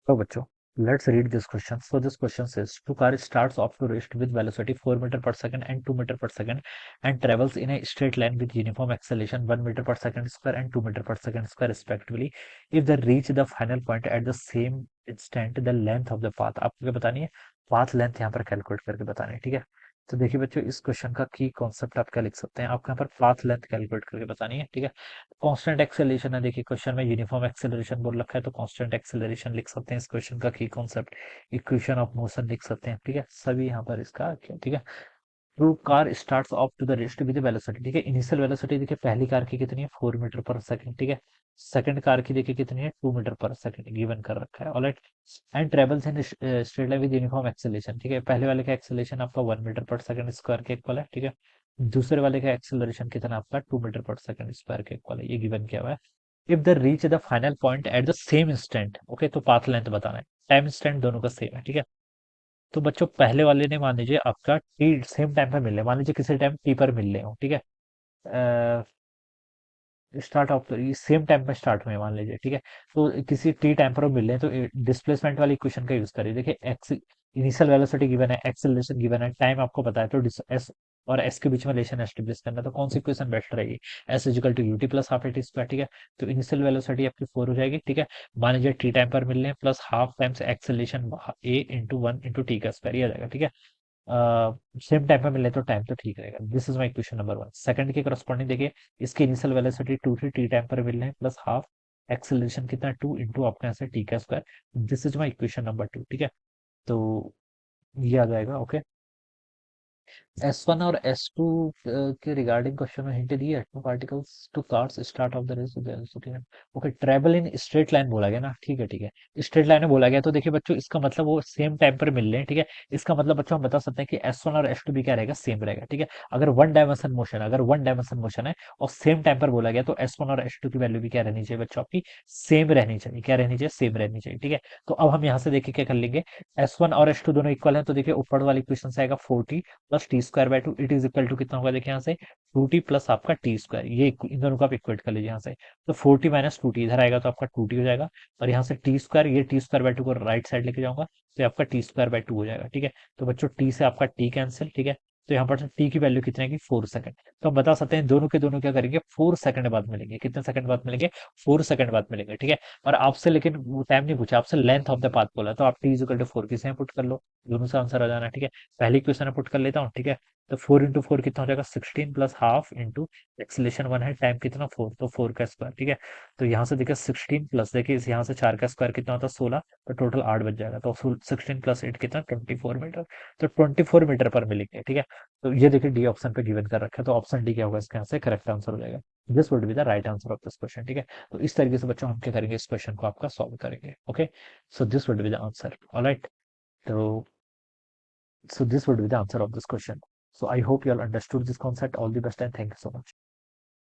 So बच्चों, let's read this question. So this question says, two car starts off to rest with velocity 4 meter per second and 2 meter per second and travels in a straight line with uniform acceleration 1 meter per second square and 2 meter per second square respectively. If they reach the final point at the same instant, the length of the path आपको क्या बतानी है? Path length यहाँ पर calculate करके बतानी है, ठीक है। तो देखिए बच्चों, इस क्वेश्चन का की कॉन्सेप्ट आप क्या लिख सकते हैं, आपको यहाँ पर पाथ लेंथ कैलकुलेट करके बतानी है, ठीक है। कांस्टेंट एक्सेलरेशन है, देखिए क्वेश्चन में यूनिफॉर्म एक्सेलरेशन बोल रखा है तो कांस्टेंट एक्सेलरेशन लिख सकते हैं इस क्वेश्चन का की कॉन्सेप्ट। इक्वेशन ऑफ मोशन लिख सकते हैं, ठीक है, सभी यहाँ पर इसका, ठीक है। Two car starts off to the rest with velocity, ठीक है। इनिशियल वेलोसिटी देखिए पहली कार की कितनी है, 4 मीटर पर सेकंड, ठीक है। सेकंड कार की देखिए कितनी है, 2 मीटर पर सेकंड गिवन कर रखा है, alright. And travels in straight line with uniform acceleration, ठीक है। पहले वाले का एक्सेलरेशन आपका 1 मीटर पर सेकंड स्क्वायर के इक्वल है, ठीक है। दूसरे वाले का एक्सेलरेशन कितना आपका 2 मीटर पर सेकंड स्क्वायर के इक्वल है, ये गिवन किया हुआ है। If the reach the final point at the same instant, okay, तो पाथ लेंथ बताना है। टाइम इंस्टेंट दोनों का सेम है, ठीक है। तो बच्चों पहले वाले ने मान लीजिए आपका टी सेम टाइम पर मिल रहे, मान लीजिए किसी टाइम टी पर मिल रहे हो, ठीक है। स्टार्ट ऑफ सेम टाइम पे स्टार्ट हुए मान लीजिए, ठीक है। तो किसी टी टाइम पर वो मिल रहे हैं तो डिस्प्लेसमेंट वाली इक्वेशन का यूज करिए। देखिए एक्स इनिशियल वेलोसिटी गिवन है, एक्सेलरेशन गिवन है, टाइम आपको पता है, तो एस और एस के बीच में रिलेशन एस्टेब्लिश करना है, तो कौन सी इक्वेशन बेस्ट रहेगी? S equal to ut plus half at square, ठीक है। तो इनिशियल वेलोसिटी आपकी 4 हो जाएगी, ठीक है। मान लीजिए टी टाइम पर मिल रहे हैं प्लस हाफ टाइम्स एक्सेलरेशन ए इंटू 1 इंटू टी का स्क्वायर, ये आ जाएगा, ठीक है। सेम टाइम पे मिले तो टाइम तो ठीक रहेगा। This is my question number 1। Second के करस्पॉन्डिंग देखिए, इसकी इनिशियल वेलोसिटी 2 थी, टी टाइम पर मिल रहे हैं प्लस हाफ एक्सेलरेशन कितना 2 इंटू अपने से टी का square. This is my equation number 2, ठीक है। तो ये आ जाएगा, ओके। S1 और S2 के रिगार्डिंग क्वेश्चन में हिंट दी है, two particles two cars start off the race with velocity, okay, travel in straight line बोला गया ना, ठीक है, ठीक है। स्ट्रेट लाइन में बोला गया तो देखिए बच्चों, इसका मतलब वो सेम टाइम पर मिल रहे हैं, ठीक है। इसका मतलब बच्चों हम बता सकते हैं कि S1 और S2 भी क्या रहेगा, सेम रहेगा, ठीक है। अगर वन डायमेंशन मोशन है और सेम टाइम पर बोला गया तो S1 और S2 की वैल्यू भी क्या रहनी चाहिए बच्चों, आपकी सेम रहनी चाहिए, क्या रहनी चाहिए, सेम रहनी चाहिए, ठीक है। तो अब हम यहाँ से देखिए क्या कर लेंगे, S1 और S2 दोनों इक्वल है, तो देखिए ऊपर वाली इक्वेशन से आएगा 4t plus t square by 2, it is equal to कितना होगा, देखिए यहाँ से 2t प्लस आपका टी स्क्वायर, ये इन दोनों को आप इक्वेट कर लीजिए यहाँ से। तो 4t माइनस 2t इधर आएगा तो आपका 2t हो जाएगा, और यहाँ से टी स्क्वायर, ये टी स्क्वायर बाय 2 को राइट साइड लेके जाऊंगा तो ये आपका टी स्क्वायर बाय 2 हो जाएगा, ठीक है। तो बच्चों टी से आपका टी कैंसिल, ठीक है। तो यहाँ पर टी की वैल्यू कितनी आएगी, 4 सेकंड। तो हम बता सकते हैं दोनों के दोनों क्या करेंगे, 4 सेकंड बाद मिलेंगे। कितने सेकंड बाद मिलेंगे, 4 सेकंड बाद मिलेंगे, ठीक है। और आपसे लेकिन वो टाइम नहीं पूछा, आपसे लेंथ ऑफ द पाथ बोला, तो आप टी इजिकल टू 4 किसे पुट कर लो, दोनों से आंसर आ जाना, ठीक है। पहली क्वेश्चन पुट कर लेता हूँ, ठीक है। तो 4 इंटू 4 कितना हो जाएगा, 16 प्लस हाफ इंटू एक्सलेशन 1 है, टाइम कितना 4, तो 4 का स्क्वायर, ठीक है। तो यहाँ से देखिए 16 प्लस देखिए इस यहाँ से 4 का स्क्वायर कितना होता है, 16, तो टोटल 8 बच जाएगा। तो 16 प्लस 8 कितना, 24 मीटर। तो 24 मीटर पर मिलेंगे, ठीक है। तो ये देखिए डी ऑप्शन पे गिवन कर रखा है, तो ऑप्शन डी क्या होगा इसका, यहाँ से करेक्ट आंसर हो जाएगा। This would be the right answer of this question, ठीक है। तो इस तरीके से बच्चों हम क्या करेंगे, इस क्वेश्चन को आपका सॉल्व करेंगे, okay. So this would be the answer, alright. तो so this would be the answer of this question. So I hope you all understood this concept. All the best and thank you so much.